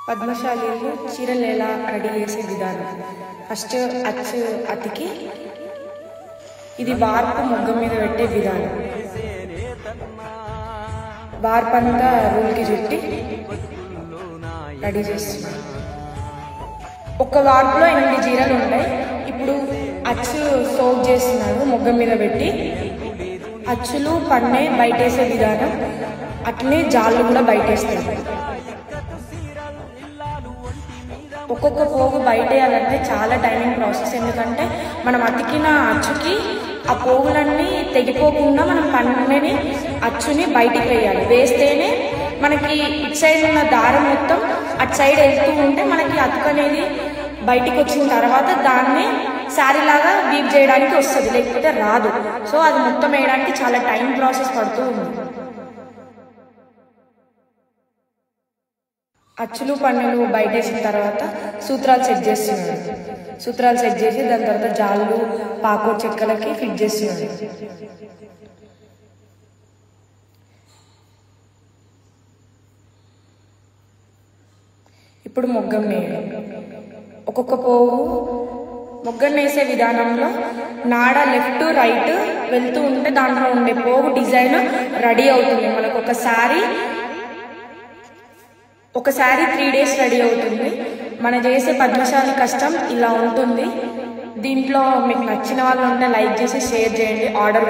పద్మశాలీలు చీరలు ఎలా రెడీ చేసే విధానం. ఫస్ట్ అచ్చు అతికి ఇది వార్పు మొగ్గం మీద పెట్టే విధానం. వార్పు అంతా రూల్కి చుట్టి రెడీ చేస్తున్నాం. ఒక్క వార్పులో 8 చీరలు ఉంటాయి. ఇప్పుడు అచ్చు సోక్ చేస్తున్నాడు మొగ్గం మీద పెట్టి. అచ్చులు పన్నే బయటేసే విధానం, అట్లనే జాళ్ళు కూడా బయటేస్తాయి. ఒక్కొక్క పోగు బయటేయాలంటే చాలా టైమింగ్ ప్రాసెస్. ఎందుకంటే మనం అతికిన అచ్చుకి ఆ పోగులన్నీ తెగిపోకుండా మనం పన్నెని అచ్చుని బయటికి వేయాలి. వేస్తేనే మనకి ఇటు సైడ్ ఉన్న దారం మొత్తం అటు సైడ్ వెళ్తూ ఉంటే మనకి అతుకు అనేది బయటికి వచ్చిన తర్వాత దాన్ని శారీ లాగా వీవ్ చేయడానికి వస్తుంది, లేకపోతే రాదు. సో అది మొత్తం వేయడానికి చాలా టైం ప్రాసెస్ పడుతూ ఉంది. అచ్చులు పన్నులు బయటేసిన తర్వాత సూత్రాలు సెట్ చేస్తున్నాడు. సూత్రాలు సెట్ చేసి దాని తర్వాత జాళ్ళు పాకో చెక్కలకి ఫిట్ చేస్తున్నాడు. ఇప్పుడు మొగ్గం వేయడం. ఒక్కొక్క పోగు మొగ్గం వేసే విధానంలో నాడ లెఫ్ట్ రైట్ వెళ్తూ ఉంటే దాంట్లో ఉండే పోగు డిజైన్ రెడీ అవుతుంది. మనకు ఒకసారి 3 days రెడీ అవుతుంది. మనం చేసే పద్మశాలి కష్టం ఇలా ఉంటుంది. దీంట్లో మీకు నచ్చిన వాళ్ళు ఉంటే లైక్ చేసి షేర్ చేయండి. ఆర్డర్